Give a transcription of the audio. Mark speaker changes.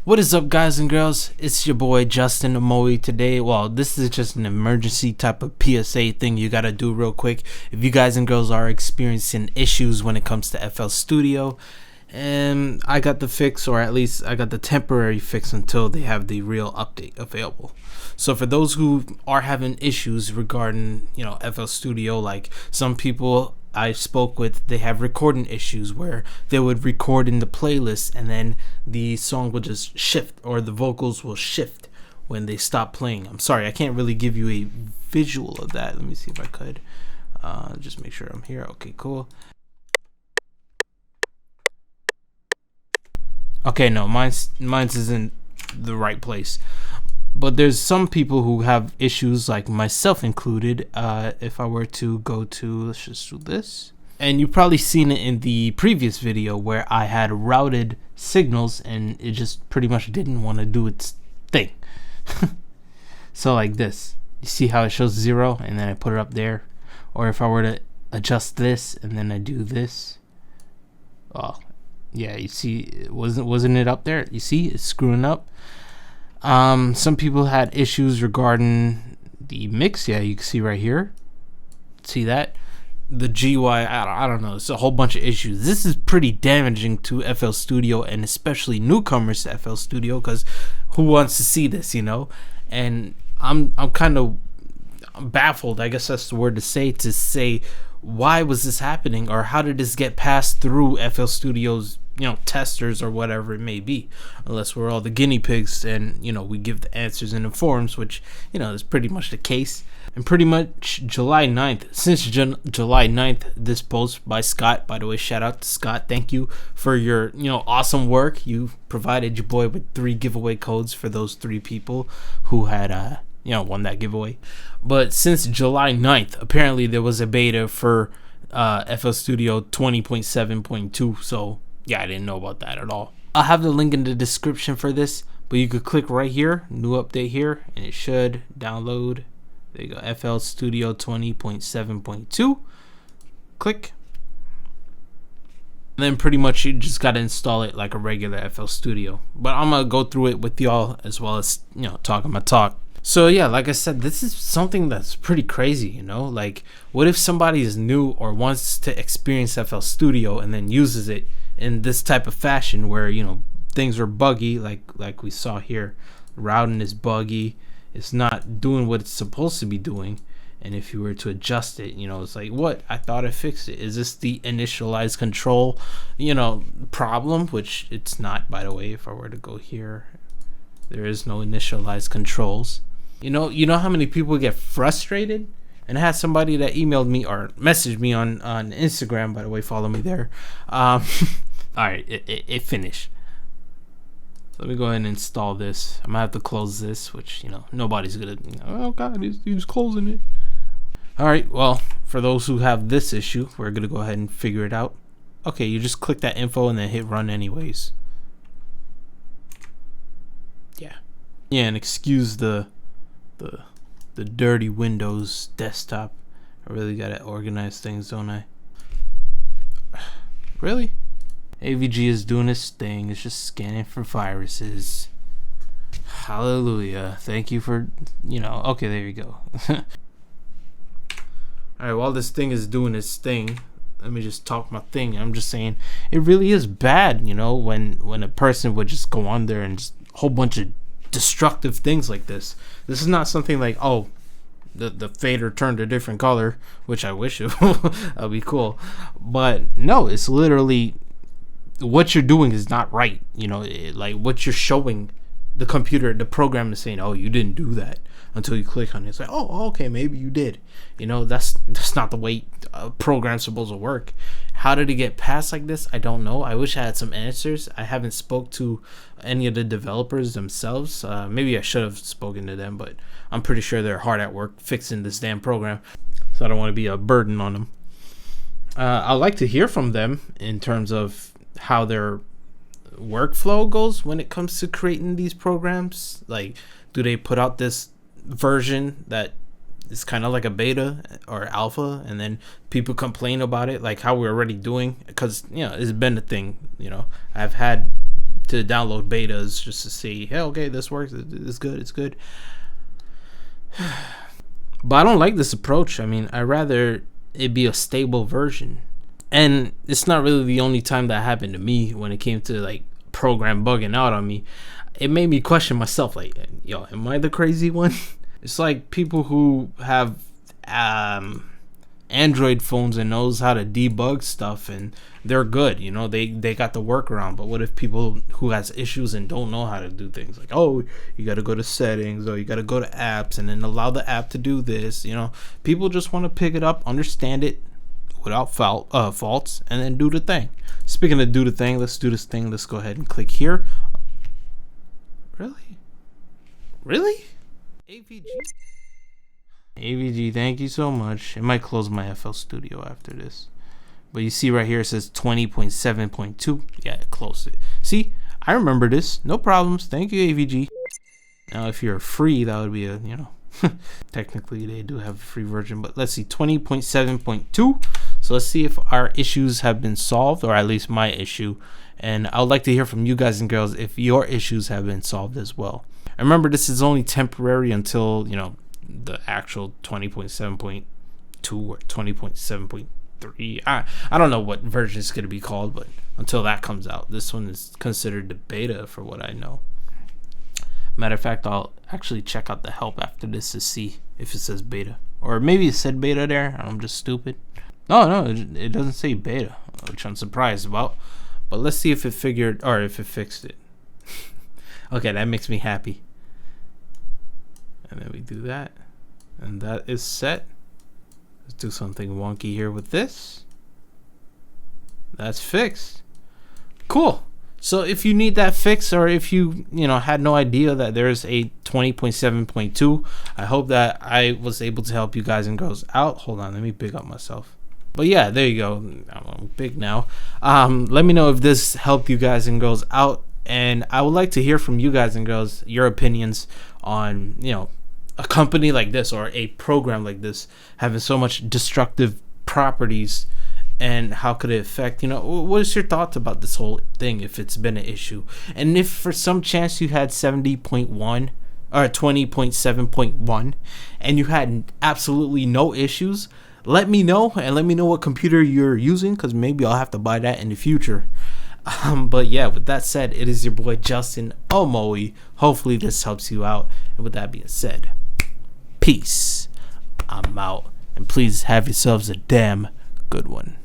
Speaker 1: What is up, guys and girls? It's your boy Justin Amoe today. Well, this is just an emergency type of PSA thing you gotta do real quick. If you guys and girls are experiencing issues when it comes to FL Studio, and I got the fix, or at least I got the temporary fix until they have the real update available. So for those who are having issues regarding, FL Studio, like some people I spoke with, they have recording issues where they would record in the playlist and then the song will just shift, or the vocals will shift when they stop playing. I'm sorry, I can't really give you a visual of that. Let me see if I could. Just make sure I'm here. Okay, cool. Okay, no, mine's isn't the right place. But there's some people who have issues, like myself included. If I were to go to, let's just do this. And you've probably seen it in the previous video where I had routed signals and it just pretty much didn't want to do its thing. So like this. You see how it shows 0 and then I put it up there? Or if I were to adjust this and then I do this. Oh, yeah, you see, wasn't it up there? You see, it's screwing up. Some people had issues regarding the mix. Yeah, you can see right here. See that? The GY, I don't know. It's a whole bunch of issues. This is pretty damaging to FL Studio, and especially newcomers to FL Studio, because who wants to see this, And I'm kind of baffled, I guess that's the word to say why was this happening, or how did this get passed through FL Studio's testers or whatever it may be, unless we're all the guinea pigs and we give the answers in the forums, which is pretty much the case. And pretty much July 9th, since July 9th, this post by Scott, by the way, shout out to Scott, thank you for your awesome work. You provided your boy with 3 giveaway codes for those 3 people who had won that giveaway. But since July 9th, apparently there was a beta for FL Studio 20.7.2, so yeah, I didn't know about that at all. I'll have the link in the description for this, but you could click right here, new update here, and it should download. There you go, FL Studio 20.7.2. Click. And then pretty much you just got to install it like a regular FL Studio. But I'm going to go through it with y'all as well as, talking my talk. So yeah, like I said, this is something that's pretty crazy, Like, what if somebody is new or wants to experience FL Studio and then uses it in this type of fashion where things are buggy, like we saw here. Routing is buggy, it's not doing what it's supposed to be doing, and if you were to adjust it, it's like, what, I thought I fixed it. Is this the initialized control problem? Which it's not, by the way. If I were to go here, there is no initialized controls. You know how many people get frustrated? And I had somebody that emailed me or messaged me on Instagram, by the way, follow me there. All right, it finished. Let me go ahead and install this. I'm gonna have to close this, which nobody's gonna. Oh God, he's closing it. All right, well, for those who have this issue, we're gonna go ahead and figure it out. Okay, you just click that info and then hit run anyways. Yeah, and excuse the dirty Windows desktop. I really gotta organize things, don't I? Really? AVG is doing its thing. It's just scanning for viruses. Hallelujah. Thank you for, okay, there you go. Alright, while this thing is doing its thing, let me just talk my thing. I'm just saying, it really is bad, when a person would just go on there and just a whole bunch of destructive things like this. This is not something like, oh, the fader turned a different color, which I wish it that'd be cool. But no, it's literally what you're doing is not right. Like what you're showing the computer, the program is saying, oh, you didn't do that, until you click on it. It's like, oh, okay, maybe you did. That's not the way a program's supposed to work. How did it get passed like this? I don't know. I wish I had some answers. I haven't spoke to any of the developers themselves. Maybe I should have spoken to them, but I'm pretty sure they're hard at work fixing this damn program, so I don't want to be a burden on them. I'd like to hear from them in terms of how their workflow goes when it comes to creating these programs. Like, do they put out this version that is kind of like a beta or alpha, and then people complain about it, like how we're already doing? Because it's been a thing. I've had to download betas just to see, hey, okay, this works, it's good. But I don't like this approach. I mean, I'd rather it be a stable version. And it's not really the only time that happened to me when it came to like program bugging out on me. It made me question myself, like, yo, am I the crazy one? It's like people who have Android phones and knows how to debug stuff, and they're good, you know, they got the workaround. But what if people who has issues and don't know how to do things, like, oh, you got to go to settings, or you got to go to apps and then allow the app to do this, you know? People just want to pick it up, understand it without faults, and then do the thing. Speaking of do the thing, let's do this thing. Let's go ahead and click here. Really AVG, thank you so much. It might close my FL Studio after this. But you see right here, it says 20.7.2. Yeah, close it. See, I remember this. No problems. Thank you, AVG. Now, if you're free, that would be a, you know, technically they do have a free version. But let's see, 20.7.2. So let's see if our issues have been solved, or at least my issue. And I would like to hear from you guys and girls if your issues have been solved as well. And remember, this is only temporary until, you know, the actual 20.7.2 or 20.7.3. I don't know what version it's going to be called, but until that comes out, this one is considered the beta for what I know. Matter of fact, I'll actually check out the help after this to see if it says beta, or maybe it said beta there. I'm just stupid. No, it doesn't say beta, which I'm surprised about. But let's see if it figured, or if it fixed it. Okay, that makes me happy. And then we do that, and that is set. Let's do something wonky here with this. That's fixed. Cool. So if you need that fix, or if you had no idea that there's a 20.7.2, I hope that I was able to help you guys and girls out. Hold on, let me big up myself. But yeah, there you go. I'm big now. Let me know if this helped you guys and girls out, and I would like to hear from you guys and girls your opinions on, a company like this or a program like this having so much destructive properties, and how could it affect, what is your thoughts about this whole thing, if it's been an issue? And if for some chance you had 70.1 or 20.7.1 and you had absolutely no issues, let me know, and let me know what computer you're using, because maybe I'll have to buy that in the future. But yeah, with that said, it is your boy Justin Omoe. Hopefully this helps you out, and with that being said, peace. I'm out, and please have yourselves a damn good one.